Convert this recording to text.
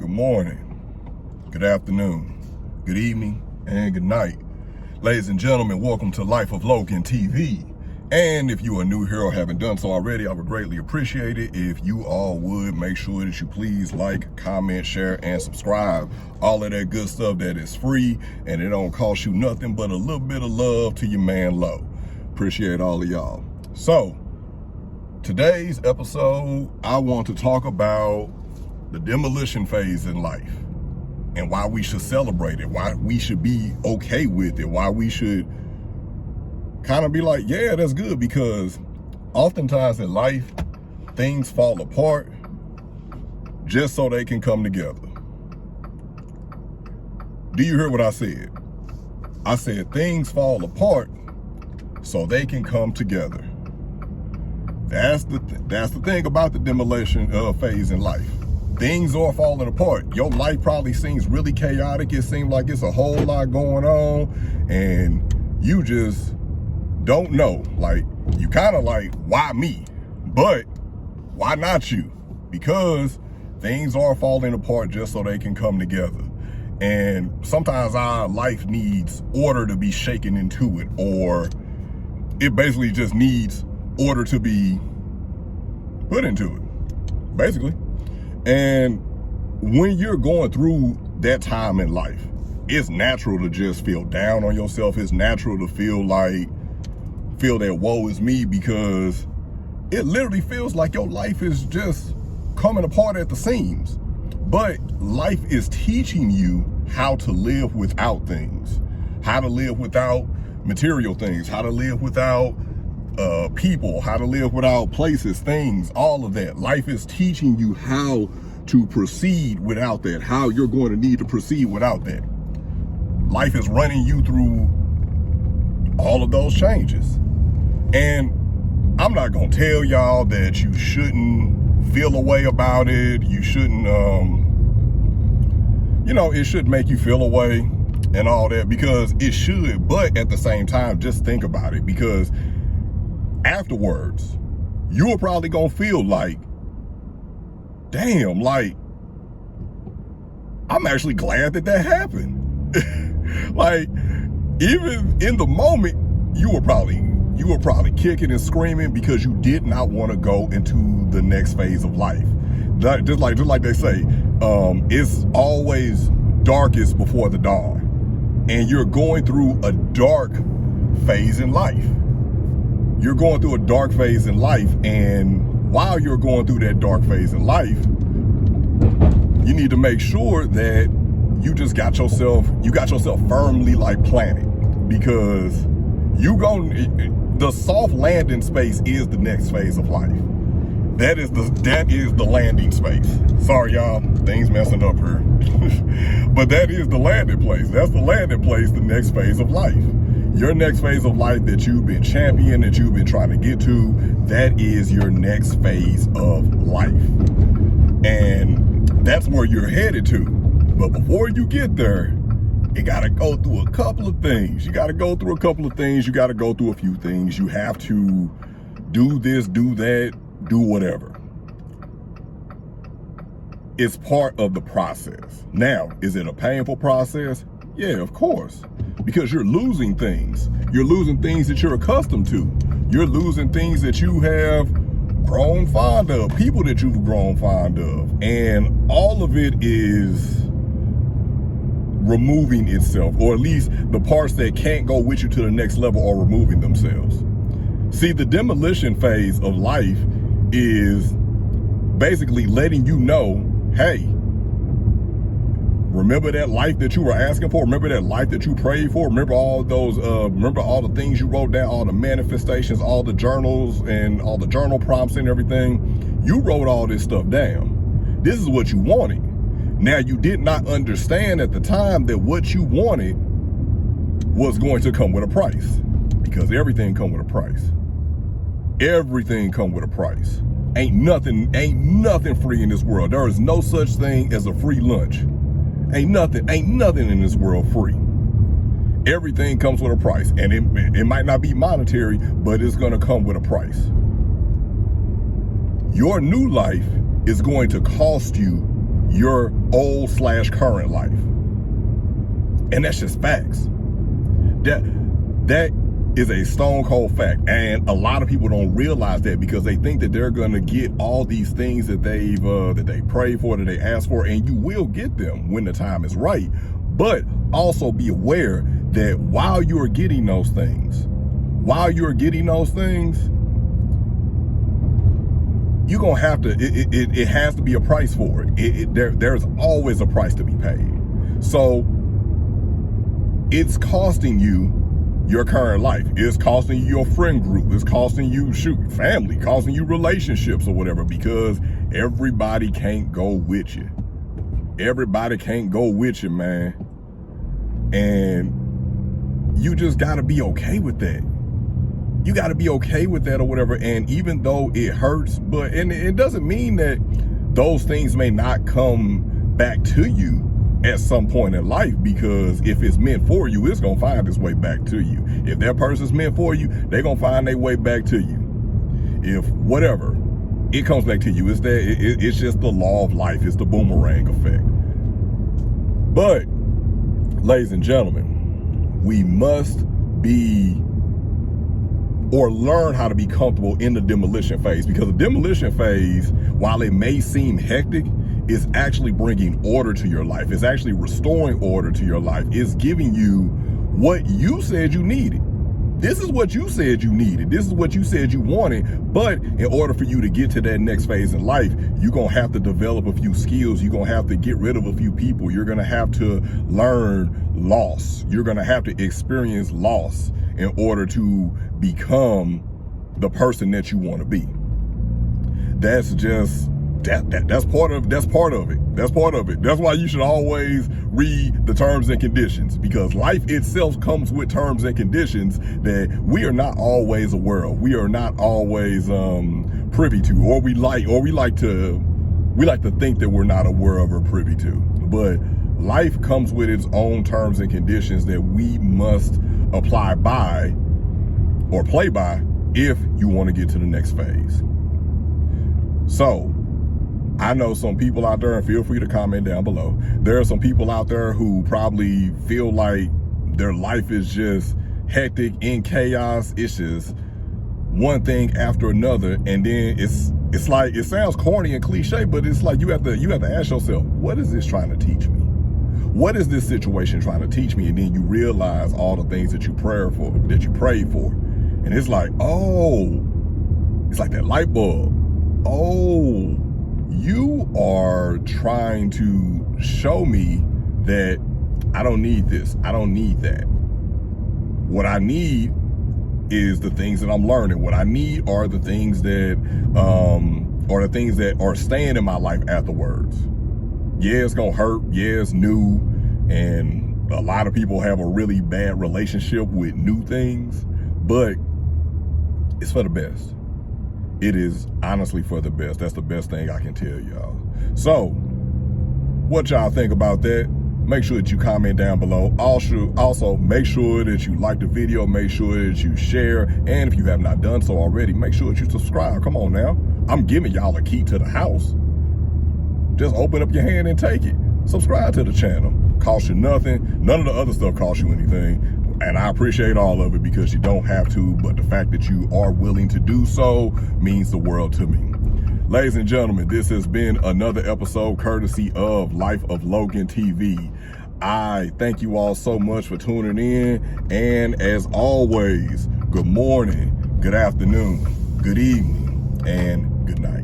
good morning, good afternoon, good evening, and good night. Ladies and gentlemen, welcome to Life of Logan TV. And if you are new here or haven't done so already, I would greatly appreciate it if you all would make sure that you please like, comment, share, and subscribe. All of that good stuff that is free and it don't cost you nothing but a little bit of love to your man Lo. Appreciate all of y'all. So, today's episode, I want to talk about the demolition phase in life and why we should celebrate it, why we should be okay with it, why we should kind of be like, yeah, that's good, because oftentimes in life, things fall apart just so they can come together. Do you hear what I said? I said things fall apart so they can come together. That's the thing about the demolition phase in life. Things are falling apart. Your life probably seems really chaotic. It seems like it's a whole lot going on and you just don't know. Like, you kind of like, why me? But why not you? Because things are falling apart just so they can come together. And sometimes our life needs order to be shaken into it, or it basically just needs order to be put into it, basically. And when you're going through that time in life, it's natural to just feel down on yourself. It's natural to feel that woe is me, because it literally feels like your life is just coming apart at the seams. But life is teaching you how to live without things, how to live without material things, how to live without people, how to live without places, things, all of that. Life is teaching you how to proceed without that, how you're going to need to proceed without that. Life is running you through all of those changes. And I'm not going to tell y'all that you shouldn't feel a way about it. You shouldn't, it should make you feel a way and all that, because it should. But at the same time, just think about it, because afterwards, you're probably going to feel like, damn, like, I'm actually glad that happened. Like, even in the moment, you were probably kicking and screaming because you did not want to go into the next phase of life. Just like they say, it's always darkest before the dawn. And you're going through a dark phase in life. You're going through a dark phase in life, and while you're going through that dark phase in life, you need to make sure that you got yourself firmly like planted, because the soft landing space is the next phase of life. That is the landing space. Sorry, y'all, things messing up here. But that is the landing place. That's the landing place, the next phase of life. Your next phase of life that you've been championing, that you've been trying to get to, that is your next phase of life. And that's where you're headed to. But before you get there, you got to go through a couple of things. You got to go through a couple of things. You got to go through a few things. You have to do this, do that, do whatever. It's part of the process. Now, is it a painful process? Yeah, of course. Because you're losing things. You're losing things that you're accustomed to. You're losing things that you have grown fond of, people that you've grown fond of. And all of it is removing itself, or at least the parts that can't go with you to the next level are removing themselves. See, the demolition phase of life is basically letting you know, hey, remember that life that you were asking for? Remember that life that you prayed for? Remember all the things you wrote down, all the manifestations, all the journals and all the journal prompts and everything? You wrote all this stuff down. This is what you wanted. Now, you did not understand at the time that what you wanted was going to come with a price, because everything come with a price. Everything come with a price. Ain't nothing free in this world. There is no such thing as a free lunch. Ain't nothing in this world free. Everything comes with a price, and it might not be monetary, but it's going to come with a price. Your new life is going to cost you your old/current life. And that's just facts. That is a stone cold fact. And a lot of people don't realize that because they think that they're going to get all these things that they pray for, that they ask for, and you will get them when the time is right. But also be aware that while you're getting those things, you're going to have to, it has to be a price for it. There's always a price to be paid. So it's costing you your current life. It's costing you your friend group. It's costing you family, costing you relationships or whatever, because everybody can't go with you. Everybody can't go with you, man. And you just got to be okay with that. You got to be okay with that or whatever. And even though it hurts, and it doesn't mean that those things may not come back to you at some point in life, because if it's meant for you, it's gonna find its way back to you. If that person's meant for you, they're gonna find their way back to you. If whatever, it comes back to you. It's just the law of life. It's the boomerang effect. But, ladies and gentlemen, we must learn how to be comfortable in the demolition phase, because the demolition phase, while it may seem hectic, is actually bringing order to your life. It's actually restoring order to your life. It's giving you what you said you needed. This is what you said you needed. This is what you said you wanted. But in order for you to get to that next phase in life, you're going to have to develop a few skills. You're going to have to get rid of a few people. You're going to have to learn loss. You're going to have to experience loss in order to become the person that you want to be. That's just that's part of it. That's why you should always read the terms and conditions, because life itself comes with terms and conditions that we are not always aware of. We are not always privy to, or we like to think that we're not aware of or privy to. But life comes with its own terms and conditions that we must apply by or play by if you want to get to the next phase. So I know some people out there, and feel free to comment down below. There are some people out there who probably feel like their life is just hectic, in chaos. It's just one thing after another, and then it's like, it sounds corny and cliche, but it's like you have to ask yourself, what is this trying to teach me? What is this situation trying to teach me? And then you realize all the things that you prayed for, and it's like, oh, it's like that light bulb. Oh, you are trying to show me that I don't need this. I don't need that. What I need is the things that I'm learning. What I need are the things that are staying in my life afterwards. Yeah, it's gonna hurt. Yeah, it's new. And a lot of people have a really bad relationship with new things, but it's for the best. It is honestly for the best. That's the best thing I can tell y'all. So, what y'all think about that? Make sure that you comment down below. Also, make sure that you like the video. Make sure that you share. And if you have not done so already, make sure that you subscribe. Come on now. I'm giving y'all a key to the house. Just open up your hand and take it. Subscribe to the channel. Cost you nothing. None of the other stuff costs you anything. And I appreciate all of it, because you don't have to, but the fact that you are willing to do so means the world to me. Ladies and gentlemen, this has been another episode courtesy of Life of Logan TV. I thank you all so much for tuning in. And as always, good morning, good afternoon, good evening, and good night.